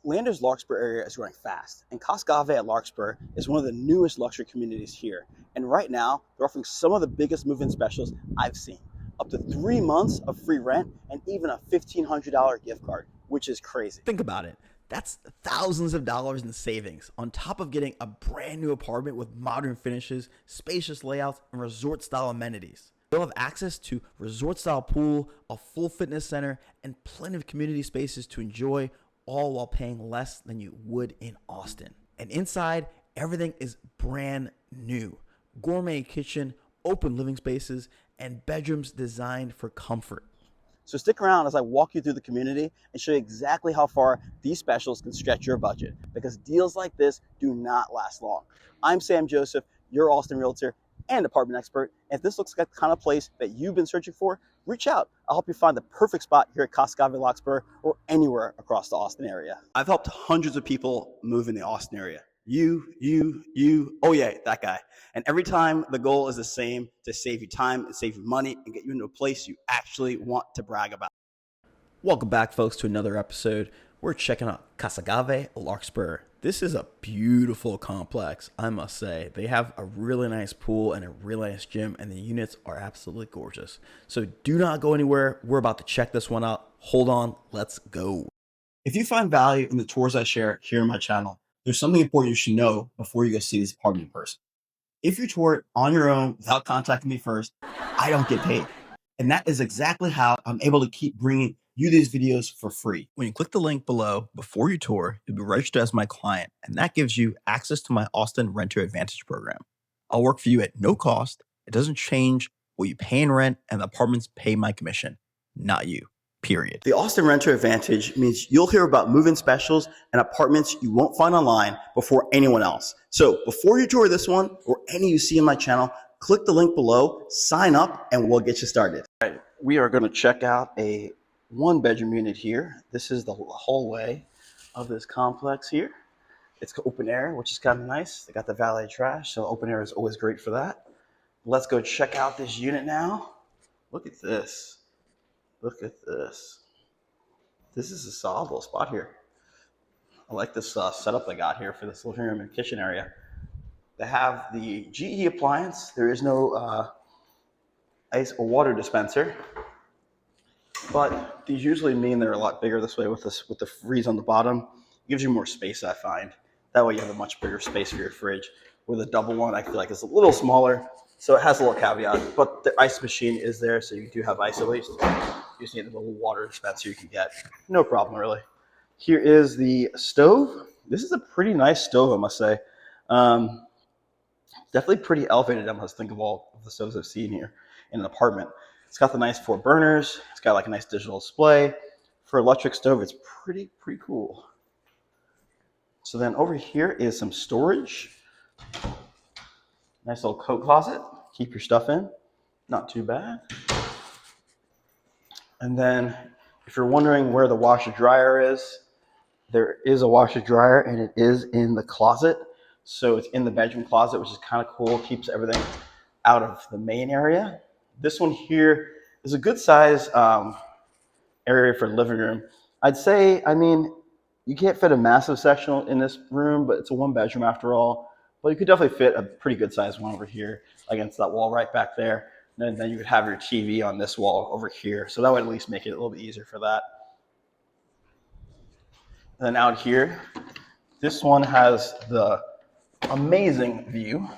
Leander's Larkspur area is growing fast, and Casagavé at Larkspur is one of the newest luxury communities here. And right now, they're offering some of the biggest move-in specials I've seen. Up to 3 months of free rent and even a $1,500 gift card, which is crazy. Think about it. That's thousands of dollars in savings on top of getting a brand new apartment with modern finishes, spacious layouts, and resort style amenities. They'll have access to resort style pool, a full fitness center, and plenty of community spaces to enjoy, all while paying less than you would in Austin. And inside, everything is brand new. Gourmet kitchen, open living spaces, and bedrooms designed for comfort. So stick around as I walk you through the community and show you exactly how far these specials can stretch your budget, because deals like this do not last long. I'm Sam Joseph, your Austin realtor and apartment expert. And if this looks like the kind of place that you've been searching for, reach out. I'll help you find the perfect spot here at Casagavé Larkspur or anywhere across the Austin area. I've helped hundreds of people move in the Austin area. You, oh yeah, that guy. And every time the goal is the same: to save you time and save you money and get you into a place you actually want to brag about. Welcome back, folks, to another episode. We're checking out Casagavé Larkspur. This is a beautiful complex, I must say. They have a really nice pool and a really nice gym, and the units are absolutely gorgeous. So do not go anywhere. We're about to check this one out. Hold on, let's go. If you find value in the tours I share here on my channel, there's something important you should know before you go see this apartment in person. If you tour it on your own without contacting me first, I don't get paid. And that is exactly how I'm able to keep bringing you these videos for free. When you click the link below before you tour, you'll be registered as my client, and that gives you access to my Austin Renter Advantage program. I'll work for you at no cost. It doesn't change what you pay in rent, and the apartments pay my commission, not you, period. The Austin Renter Advantage means you'll hear about move-in specials and apartments you won't find online before anyone else. So before you tour this one or any you see in my channel, click the link below, sign up, and we'll get you started. All right, we are going to check out a one-bedroom unit here. This is the hallway of this complex here. It's open air, which is kind of nice. They got the valet trash, so open air is always great for that. Let's go check out this unit now. Look at this. Look at this. This is a solid little spot here. I like this setup they got here for this living room and kitchen area. They have the GE appliance. There is no ice or water dispenser, but these usually mean they're a lot bigger this way with the freeze on the bottom. It gives you more space, I find. That way you have a much bigger space for your fridge. With a double one, I feel like it's a little smaller, so it has a little caveat, but the ice machine is there, so you do have ice at least. You just need a little water dispenser you can get. No problem, really. Here is the stove. This is a pretty nice stove, I must say. Definitely pretty elevated, I must think, of all of the stoves I've seen here in an apartment. It's got the nice 4 burners. It's got like a nice digital display. For electric stove, it's pretty cool. So then over here is some storage. Nice little coat closet. Keep your stuff in. Not too bad. And then if you're wondering where the washer dryer is, there is a washer dryer, and it is in the closet. So it's in the bedroom closet, which is kind of cool. Keeps everything out of the main area. This one here is a good size area for living room. I'd say, I mean, you can't fit a massive sectional in this room, but it's a 1-bedroom after all. But you could definitely fit a pretty good size one over here against that wall right back there. And then you could have your TV on this wall over here. So that would at least make it a little bit easier for that. And then out here, this one has the amazing view.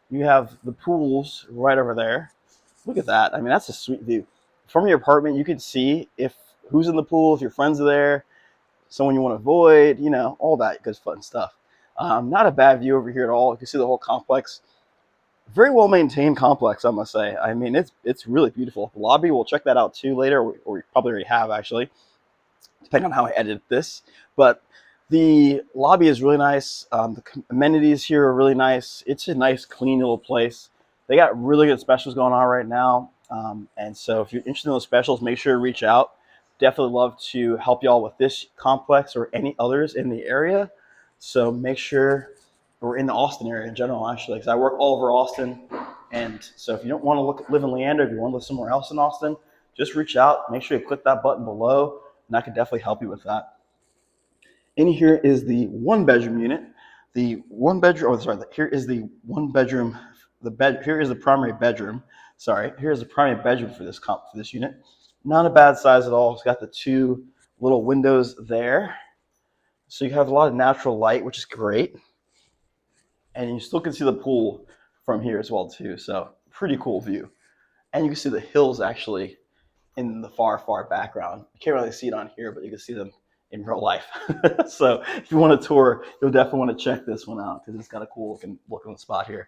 You have the pools right over there. Look at that. I mean, that's a sweet view. From your apartment, you can see who's in the pool, if your friends are there, someone you want to avoid, you know, all that good fun stuff. Not a bad view over here at all. You can see the whole complex. Very well maintained complex, I must say. I mean, it's really beautiful. The lobby, we'll check that out too later, or we probably already have actually, depending on how I edit this. But the lobby is really nice. The amenities here are really nice. It's a nice, clean little place. They got really good specials going on right now. And so if you're interested in those specials, make sure to reach out. Definitely love to help y'all with this complex or any others in the area. So make sure we're in the Austin area in general, actually, because I work all over Austin. And so if you don't want to live in Leander, if you want to live somewhere else in Austin, just reach out. Make sure you click that button below. and I could definitely help you with that. In here is the one bedroom unit. The one bedroom, oh, sorry, here is the one bedroom, here is the primary bedroom. Sorry, here's the primary bedroom for this unit. Not a bad size at all. It's got the two little windows there. So you have a lot of natural light, which is great. And you still can see the pool from here as well too. So pretty cool view. And you can see the hills actually in the far background. You can't really see it on here, but you can see them in real life. So if you want a tour, you'll definitely want to check this one out because it's got a cool looking spot here.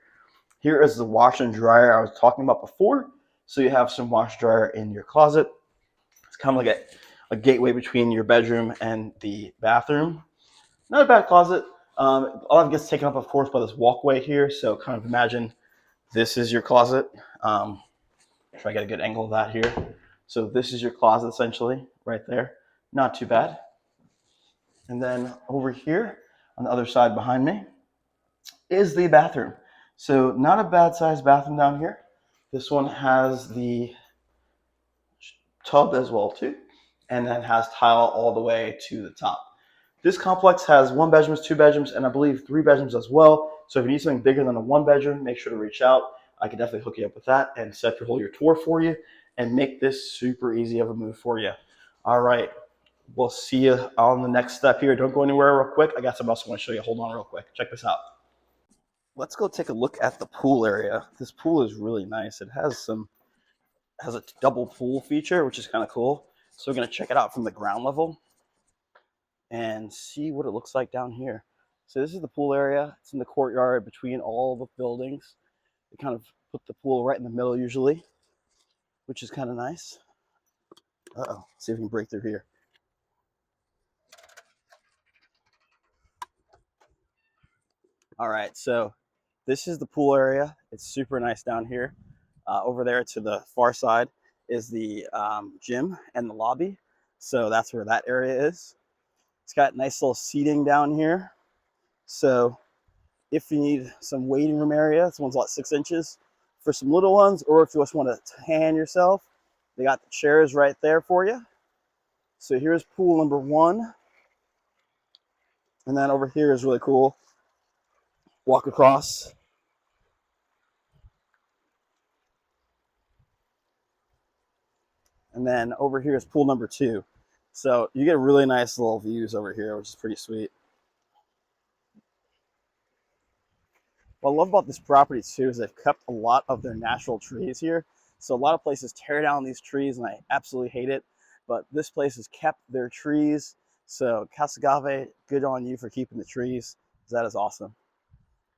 Here is the washer and dryer I was talking about before. So you have some wash dryer in your closet. It's kind of like a gateway between your bedroom and the bathroom. Not a bad closet. A lot of it gets taken up, of course, by this walkway here. So kind of imagine this is your closet. Try to get a good angle of that here. So this is your closet essentially right there. Not too bad. And then over here on the other side behind me is the bathroom. So not a bad sized bathroom down here. This one has the tub as well too, and then has tile all the way to the top. This complex has one bedrooms, two bedrooms, and I believe three bedrooms as well. So if you need something bigger than a one bedroom, make sure to reach out. I can definitely hook you up with that and set your tour for you and make this super easy of a move for you. All right. We'll see you on the next step here. Don't go anywhere real quick. I got something else I want to show you. Hold on real quick. Check this out. Let's go take a look at the pool area. This pool is really nice. It has a double pool feature, which is kind of cool. So we're going to check it out from the ground level and see what it looks like down here. So this is the pool area. It's in the courtyard between all the buildings. They kind of put the pool right in the middle usually, which is kind of nice. Uh-oh, see if we can break through here. All right, so this is the pool area. It's super nice down here. Over there to the far side is the gym and the lobby. So that's where that area is. It's got nice little seating down here. So if you need some waiting room area, this one's about 6 inches for some little ones, or if you just want to tan yourself, they got the chairs right there for you. So here's pool number one. And then over here is really cool. Walk across. And then over here is pool number two. So you get really nice little views over here, which is pretty sweet. What I love about this property too is they've kept a lot of their natural trees here. So a lot of places tear down these trees and I absolutely hate it. But this place has kept their trees. So Casagavé, good on you for keeping the trees. That is awesome.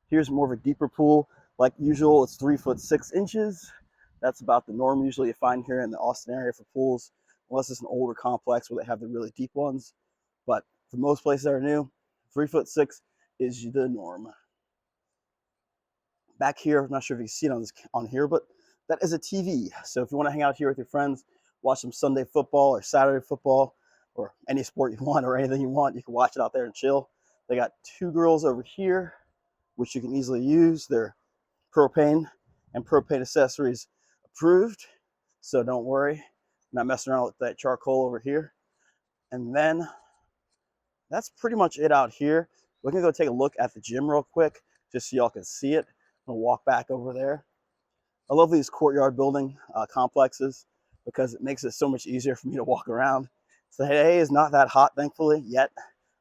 Here's more of a deeper pool. Like usual, it's 3'6". That's about the norm usually you find here in the Austin area for pools, unless it's an older complex where they have the really deep ones. But for most places that are new, 3'6" is the norm. Back here, I'm not sure if you can see it on here, but that is a TV. So if you want to hang out here with your friends, watch some Sunday football or Saturday football or any sport you want or anything you want, you can watch it out there and chill. They got two girls over here, which you can easily use. They're propane and propane accessories approved. So don't worry, I'm not messing around with that charcoal over here. And then that's pretty much it out here. We're gonna go take a look at the gym real quick, just so y'all can see it. I'm gonna walk back over there. I love these courtyard building complexes because it makes it so much easier for me to walk around. So today is not that hot, thankfully, yet,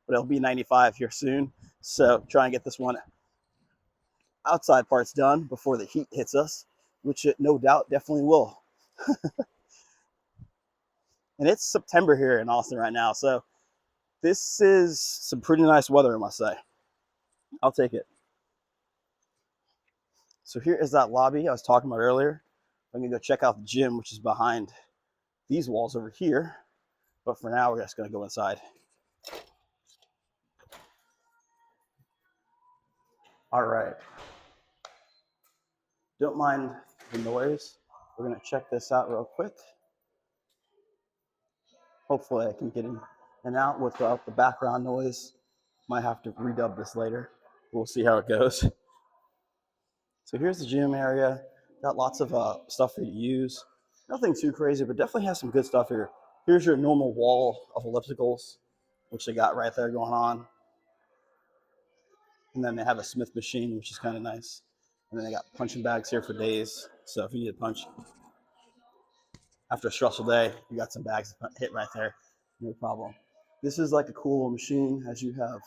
but it'll be 95 here soon. So try and get this one outside parts done before the heat hits us, which it no doubt definitely will. And it's September here in Austin right now, so this is some pretty nice weather, I must say. I'll take it. So here is that lobby I was talking about earlier. I'm gonna go check out the gym, which is behind these walls over here. But for now, we're just gonna go inside. All right. Don't mind the noise. We're gonna check this out real quick. Hopefully I can get in and out without the background noise. Might have to redub this later. We'll see how it goes. So here's the gym area. Got lots of stuff for you to use. Nothing too crazy, but definitely has some good stuff here. Here's your normal wall of ellipticals, which they got right there going on. And then they have a Smith machine, which is kind of nice. And then they got punching bags here for days. So if you need a punch after a stressful day, you got some bags to hit right there. No problem. This is like a cool little machine, as you have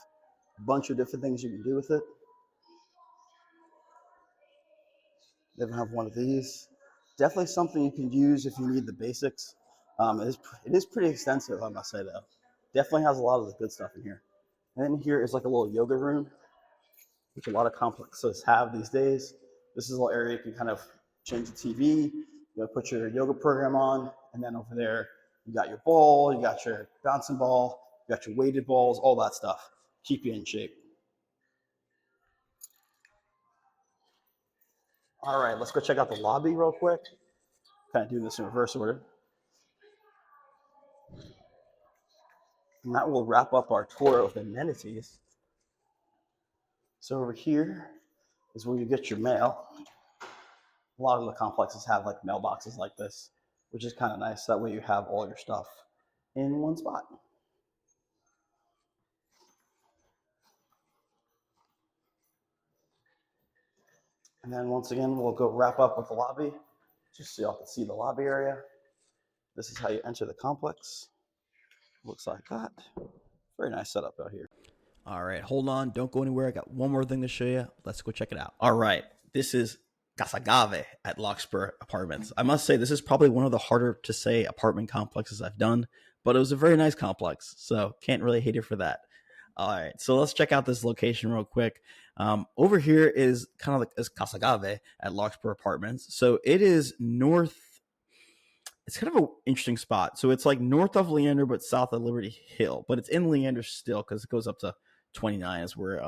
a bunch of different things you can do with it. They even have one of these. Definitely something you can use if you need the basics. It is pretty extensive, I must say, though. Definitely has a lot of the good stuff in here. And then here is like a little yoga room, which a lot of complexes have these days. This is a little area you can kind of change the TV, put your yoga program on, and then over there you got your ball, you got your bouncing ball, you got your weighted balls, all that stuff. Keep you in shape. All right, let's go check out the lobby real quick. Kind of doing this in reverse order. And that will wrap up our tour of amenities. So over here is where you get your mail. A lot of the complexes have like mailboxes like this, which is kind of nice. That way you have all your stuff in one spot. And then once again, we'll go wrap up with the lobby, just so y'all can see the lobby area. This is how you enter the complex. Looks like that. Very nice setup out here. All right, hold on. Don't go anywhere. I got one more thing to show you. Let's go check it out. All right, this is Casagavé at Larkspur Apartments. I must say, this is probably one of the harder to say apartment complexes I've done, but it was a very nice complex, so can't really hate it for that. All right, so let's check out this location real quick. Over here is kind of like as Casagavé at Larkspur Apartments. So it is north. It's kind of an interesting spot. So it's like north of Leander, but south of Liberty Hill. But it's in Leander still because it goes up to 29 is where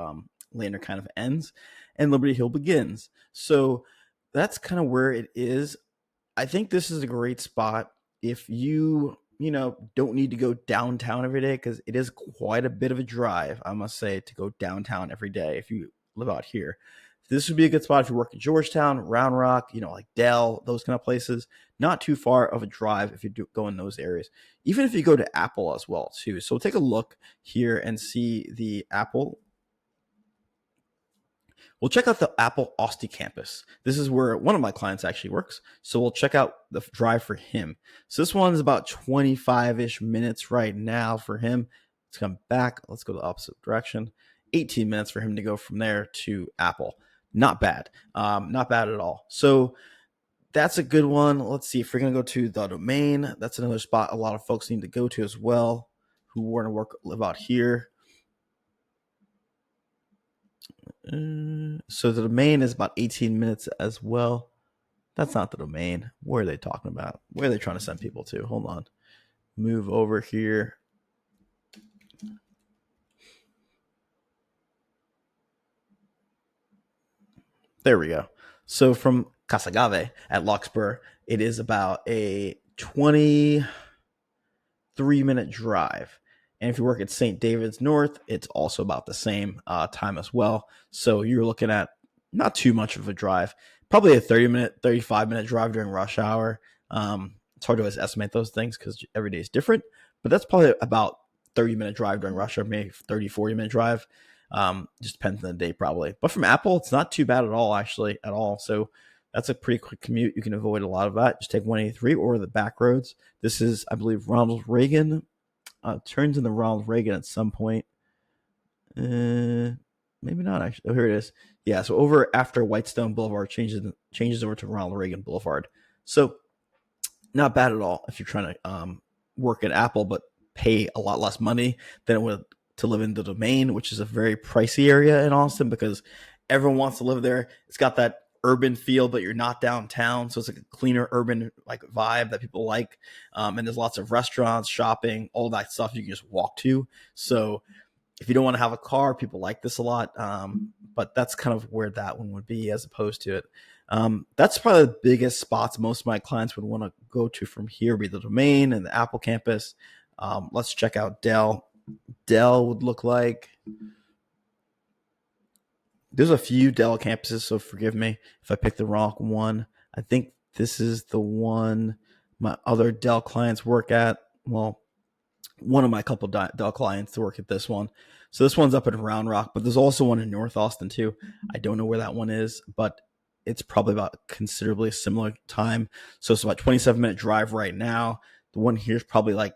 Leander kind of ends and Liberty Hill begins. So that's kind of where it is. I think this is a great spot if you don't need to go downtown every day, because it is quite a bit of a drive, I must say, to go downtown every day if you live out here. This would be a good spot if you work in Georgetown, Round Rock, like Dell, those kind of places. Not too far of a drive if you do go in those areas. Even if you go to Apple as well, too. So we'll take a look here and see the Apple. We'll check out the Apple Austin campus. This is where one of my clients actually works. So we'll check out the drive for him. So this one's about 25-ish minutes right now for him. Let's come back. Let's go the opposite direction. 18 minutes for him to go from there to Apple. Not bad. Not bad at all. So that's a good one. Let's see if we're going to go to the Domain. That's another spot a lot of folks need to go to as well who want to live out here. So the Domain is about 18 minutes as well. That's not the Domain. Where are they talking about? Where are they trying to send people to? Hold on. Move over here. There we go. So from Casagavé at Larkspur, it is about a 23-minute drive. And if you work at St. David's North, it's also about the same time as well. So you're looking at not too much of a drive, probably a 30-minute, 35-minute drive during rush hour. It's hard to always estimate those things because every day is different, but that's probably about 30-minute drive during rush hour, maybe 30, 40-minute drive. Just depends on the day probably. But from Apple, it's not too bad at all, actually, at all. So that's a pretty quick commute. You can avoid a lot of that. Just take 183 or the back roads. This is, I believe, Ronald Reagan. Turns into Ronald Reagan at some point. Maybe not, actually. Oh, here it is. Yeah, so over after Whitestone Boulevard changes over to Ronald Reagan Boulevard. So not bad at all if you're trying to work at Apple, but pay a lot less money than it would to live in the Domain, which is a very pricey area in Austin because everyone wants to live there. It's got that urban feel, but you're not downtown, so it's like a cleaner urban like vibe that people like. And there's lots of restaurants, shopping, all that stuff you can just walk to. So if you don't want to have a car, people like this a lot. But that's kind of where that one would be as opposed to it. That's probably the biggest spots most of my clients would want to go to from here, be the Domain and the Apple campus. Let's check out Dell. Dell would look like, there's a few Dell campuses, so forgive me if I pick the wrong one. I think this is the one my other Dell clients work at. well, one of my couple clients to work at this one. So this one's up in Round Rock, but there's also one in North Austin too. I don't know where that one is, but it's probably about considerably similar time. So it's about 27-minute drive right now. The one here is probably like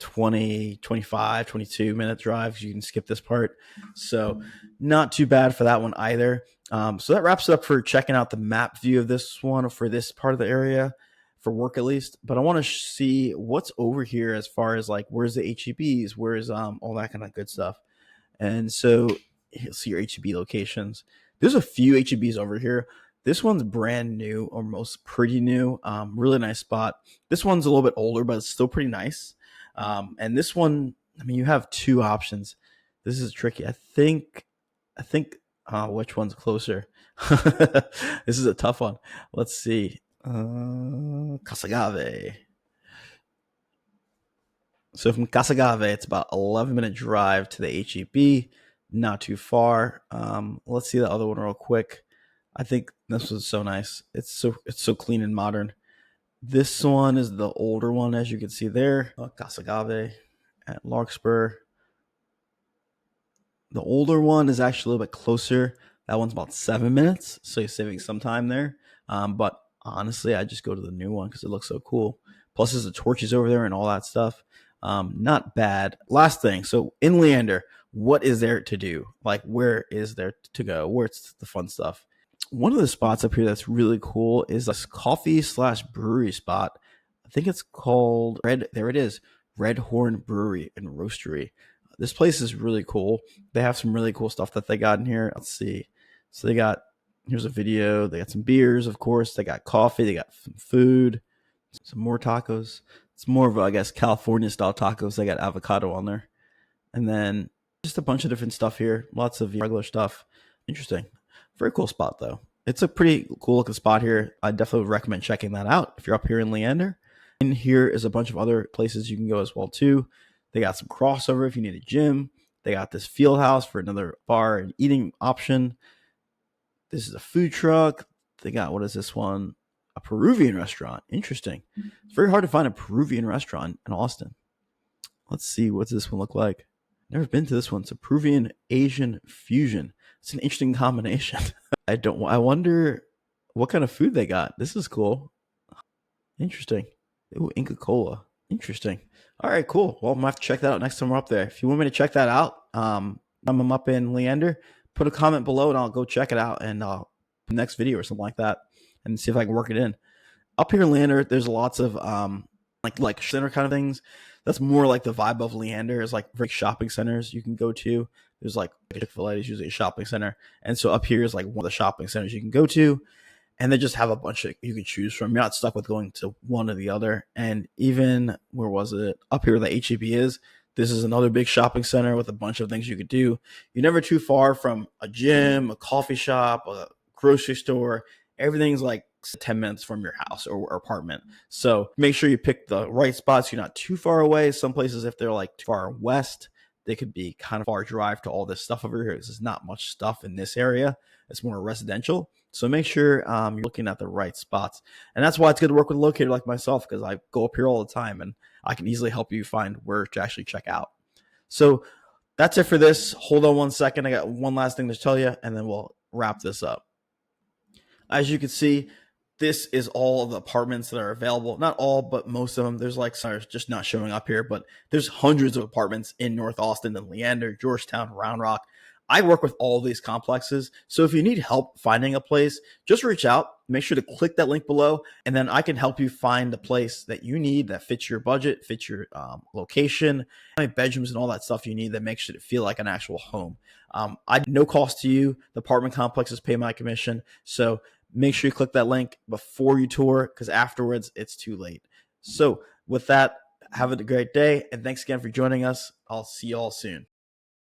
20, 25, 22-minute drive. You can skip this part. So not too bad for that one either. So that wraps it up for checking out the map view of this one for this part of the area for work at least. But I want to see what's over here as far as like where's the HEBs, where's all that kind of good stuff. And so you'll see your HEB locations. There's a few HEBs over here. This one's brand new, almost pretty new. Really nice spot. This one's a little bit older, but it's still pretty nice. And this one, I mean, you have two options. This is tricky. I think which one's closer? This is a tough one. Let's see. Casagavé. So from Casagavé, it's about 11-minute drive to the HEB. Not too far. Let's see the other one real quick. I think this was so nice. It's so clean and modern. This one is the older one, as you can see there. Casagavé at Larkspur. The older one is actually a little bit closer. That one's about 7 minutes, so you're saving some time there. But honestly, I just go to the new one because it looks so cool. Plus, there's the torches over there and all that stuff. Not bad. Last thing. So in Leander, what is there to do? Like, where is there to go? Where's the fun stuff? One of the spots up here that's really cool is this coffee/brewery spot. I think it's called there it is, Red Horn Brewery and Roastery. This place is really cool. They have some really cool stuff that they got in here. Let's see. So here's a video. They got some beers, of course. They got coffee. They got some food, some more tacos. It's more of, I guess, California style tacos. They got avocado on there. And then just a bunch of different stuff here. Lots of regular stuff. Interesting. Very cool spot, though. It's a pretty cool looking spot here. I definitely recommend checking that out if you're up here in Leander. And here is a bunch of other places you can go as well, too. They got some crossover if you need a gym. They got this field house for another bar and eating option. This is a food truck. They got, what is this one? A Peruvian restaurant. Interesting. It's very hard to find a Peruvian restaurant in Austin. Let's see, what's this one look like? Never been to this one. It's a Peruvian Asian fusion. It's an interesting combination. I wonder what kind of food they got. This is cool. Interesting. Ooh, Inca Cola. Interesting. All right, cool. Well, I'm gonna have to check that out next time we're up there. If you want me to check that out, I'm up in Leander, put a comment below and I'll go check it out and the next video or something like that and see if I can work it in. Up here in Leander, there's lots of like center kind of things. That's more like the vibe of Leander is like very shopping centers you can go to. There's like Chick-fil-A is usually a shopping center. And so up here is like one of the shopping centers you can go to. And they just have a bunch of you can choose from. You're not stuck with going to one or the other. And even where was it? Up here where the HEB is. This is another big shopping center with a bunch of things you could do. You're never too far from a gym, a coffee shop, a grocery store. Everything's like 10 minutes from your house or apartment. So make sure you pick the right spots. You're not too far away. Some places, if they're like too far west, they could be kind of far drive to all this stuff over here. There's not much stuff in this area. It's more residential. So make sure you're looking at the right spots. And that's why it's good to work with a locator like myself, because I go up here all the time and I can easily help you find where to actually check out. So that's it for this. Hold on one second. I got one last thing to tell you, and then we'll wrap this up. As you can see, this is all of the apartments that are available. Not all, but most of them. There's like some are just not showing up here, but there's hundreds of apartments in North Austin and Leander, Georgetown, Round Rock. I work with all of these complexes. So if you need help finding a place, just reach out. Make sure to click that link below, and then I can help you find the place that you need that fits your budget, fits your location, how many bedrooms and all that stuff you need that makes it feel like an actual home. No cost to you. The apartment complexes pay my commission. So make sure you click that link before you tour, because afterwards it's too late. So with that, have a great day, and thanks again for joining us. I'll see you all soon.